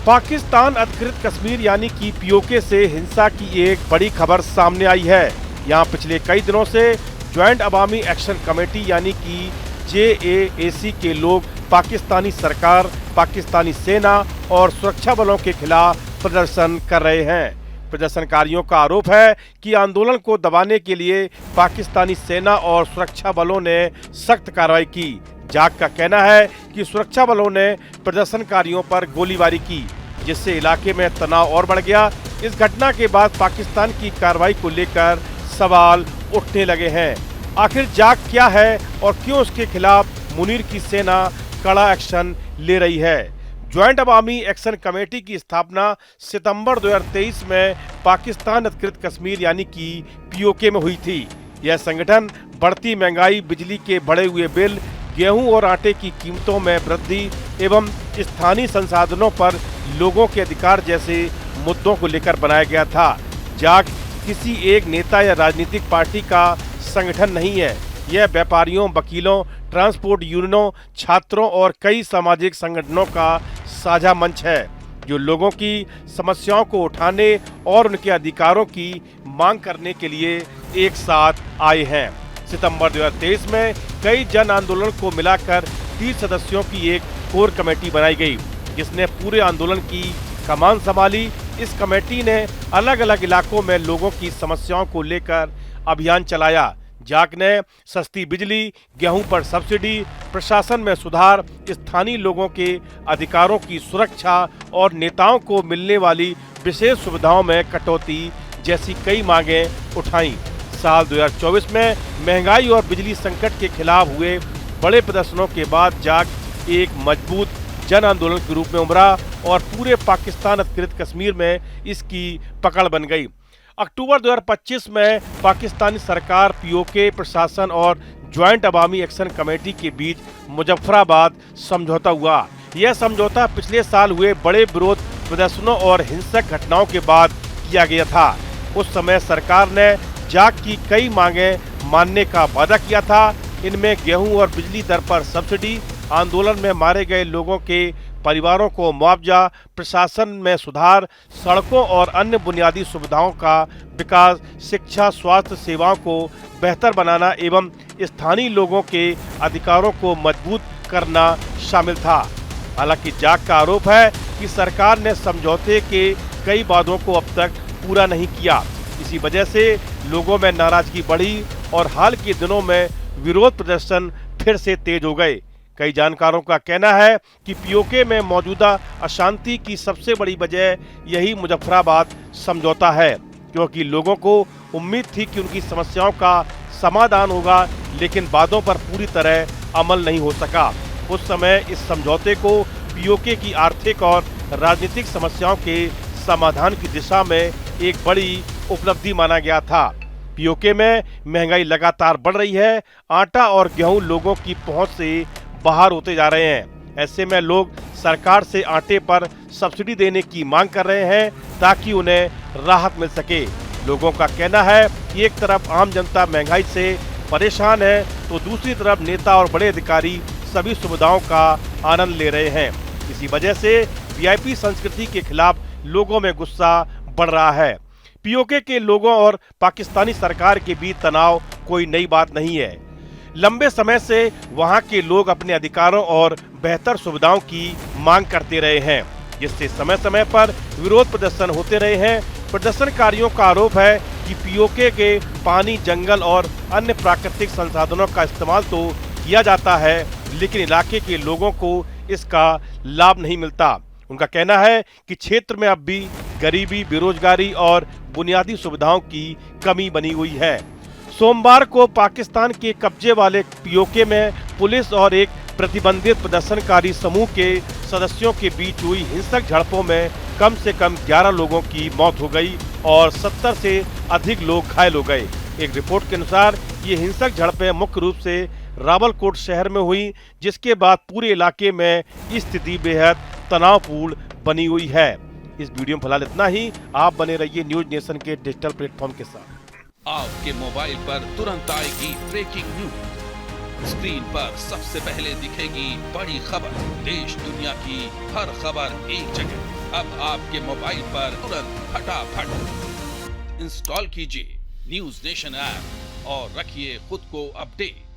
पाकिस्तान अधिकृत कश्मीर यानी कि पीओके से हिंसा की एक बड़ी खबर सामने आई है। यहां पिछले कई दिनों से ज्वाइंट अवामी एक्शन कमेटी यानी कि JAAC के लोग पाकिस्तानी सरकार, पाकिस्तानी सेना और सुरक्षा बलों के खिलाफ प्रदर्शन कर रहे हैं। प्रदर्शनकारियों का आरोप है कि आंदोलन को दबाने के लिए पाकिस्तानी सेना और सुरक्षा बलों ने सख्त कार्रवाई की। जाग का कहना है कि सुरक्षा बलों ने प्रदर्शनकारियों पर गोलीबारी की, जिससे इलाके में तनाव और बढ़ गया। इस घटना के बाद पाकिस्तान की कार्रवाई को लेकर सवाल उठने लगे हैं। आखिर जाग क्या है और क्यों उसके खिलाफ मुनीर की सेना कड़ा एक्शन ले रही है? ज्वाइंट अवामी एक्शन कमेटी की स्थापना सितंबर 2023 में पाकिस्तान अधिकृत कश्मीर यानी कि पीओके में हुई थी। यह संगठन बढ़ती महंगाई, बिजली के बढ़े हुए बिल, गेहूं और आटे की कीमतों में वृद्धि एवं स्थानीय संसाधनों पर लोगों के अधिकार जैसे मुद्दों को लेकर बनाया गया था। जाग किसी एक नेता या राजनीतिक पार्टी का संगठन नहीं है। यह व्यापारियों, वकीलों, ट्रांसपोर्ट यूनियनों, छात्रों और कई सामाजिक संगठनों का साझा मंच है, जो लोगों की समस्याओं को उठाने और उनके अधिकारों की मांग करने के लिए एक साथ आए हैं। सितंबर 2023 में कई जन आंदोलन को मिलाकर 30 सदस्यों की एक कोर कमेटी बनाई गई, जिसने पूरे आंदोलन की कमान संभाली। इस कमेटी ने अलग अलग इलाकों में लोगों की समस्याओं को लेकर अभियान चलाया। जाग ने सस्ती बिजली, गेहूं पर सब्सिडी, प्रशासन में सुधार, स्थानीय लोगों के अधिकारों की सुरक्षा और नेताओं को मिलने वाली विशेष सुविधाओं में कटौती जैसी कई मांगें उठाईं। साल 2024 में महंगाई और बिजली संकट के खिलाफ हुए बड़े प्रदर्शनों के बाद जाग एक मजबूत जन आंदोलन के रूप में उभरा और पूरे पाकिस्तान अधिकृत कश्मीर में इसकी पकड़ बन गई। अक्टूबर 2025 में पाकिस्तानी सरकार, पीओके, प्रशासन और ज्वाइंट अवामी एक्शन कमेटी के बीच मुजफ्फराबाद समझौता हुआ। यह समझौता पिछले साल हुए बड़े विरोध प्रदर्शनों और हिंसक घटनाओं के बाद किया गया था। उस समय सरकार ने जाग की कई मांगें मानने का वादा किया था। इनमें गेहूं और बिजली दर पर सब्सिडी, आंदोलन में मारे गए लोगों के परिवारों को मुआवजा, प्रशासन में सुधार, सड़कों और अन्य बुनियादी सुविधाओं का विकास, शिक्षा, स्वास्थ्य सेवाओं को बेहतर बनाना एवं स्थानीय लोगों के अधिकारों को मजबूत करना शामिल था। हालांकि जाग का आरोप है कि सरकार ने समझौते के कई वादों को अब तक पूरा नहीं किया। इसी वजह से लोगों में नाराजगी बढ़ी और हाल के दिनों में विरोध प्रदर्शन फिर से तेज हो गए। कई जानकारों का कहना है कि पीओके में मौजूदा अशांति की सबसे बड़ी वजह यही मुजफ्फराबाद समझौता है, क्योंकि लोगों को उम्मीद थी कि उनकी समस्याओं का समाधान होगा, लेकिन वादों पर पूरी तरह अमल नहीं हो सका। उस समय इस समझौते को पीओके की आर्थिक और राजनीतिक समस्याओं के समाधान की दिशा में एक बड़ी उपलब्धि माना गया था। पीओके में महंगाई लगातार बढ़ रही है। आटा और गेहूं लोगों की पहुंच से बाहर होते जा रहे हैं। ऐसे में लोग सरकार से आटे पर सब्सिडी देने की मांग कर रहे हैं ताकि उन्हें राहत मिल सके। लोगों का कहना है कि एक तरफ आम जनता महंगाई से परेशान है, तो दूसरी तरफ नेता और बड़े अधिकारी सभी सुविधाओं का आनंद ले रहे हैं। इसी वजह से वीआईपी संस्कृति के खिलाफ लोगों में गुस्सा बढ़ रहा है। पीओके के लोगों और पाकिस्तानी सरकार के बीच तनाव कोई नई बात नहीं है। लंबे समय से वहां के लोग अपने अधिकारों और बेहतर सुविधाओं की मांग करते रहे हैं, जिससे समय समय पर विरोध प्रदर्शन होते रहे हैं। प्रदर्शनकारियों का आरोप है कि पीओके के पानी, जंगल और अन्य प्राकृतिक संसाधनों का इस्तेमाल तो किया जाता है, लेकिन इलाके के लोगों को इसका लाभ नहीं मिलता। उनका कहना है कि क्षेत्र में अब भी गरीबी, बेरोजगारी और बुनियादी सुविधाओं की कमी बनी हुई है। सोमवार को पाकिस्तान के कब्जे वाले पीओके में पुलिस और एक प्रतिबंधित प्रदर्शनकारी समूह के सदस्यों के बीच हुई हिंसक झड़पों में कम से कम 11 लोगों की मौत हो गई और 70 से अधिक लोग घायल हो गए। एक रिपोर्ट के अनुसार ये हिंसक झड़पें मुख्य रूप से रावलकोट शहर में हुई, जिसके बाद पूरे इलाके में स्थिति बेहद तनावपूर्ण बनी हुई है। इस वीडियो में फिलहाल इतना ही। आप बने रहिए न्यूज नेशन के डिजिटल प्लेटफॉर्म के साथ। आपके मोबाइल पर तुरंत आएगी ब्रेकिंग न्यूज। स्क्रीन पर सबसे पहले दिखेगी बड़ी खबर, देश दुनिया की हर खबर एक जगह। अब आपके मोबाइल पर तुरंत फटाफट इंस्टॉल कीजिए न्यूज़ नेशन ऐप और रखिए खुद को अपडेट।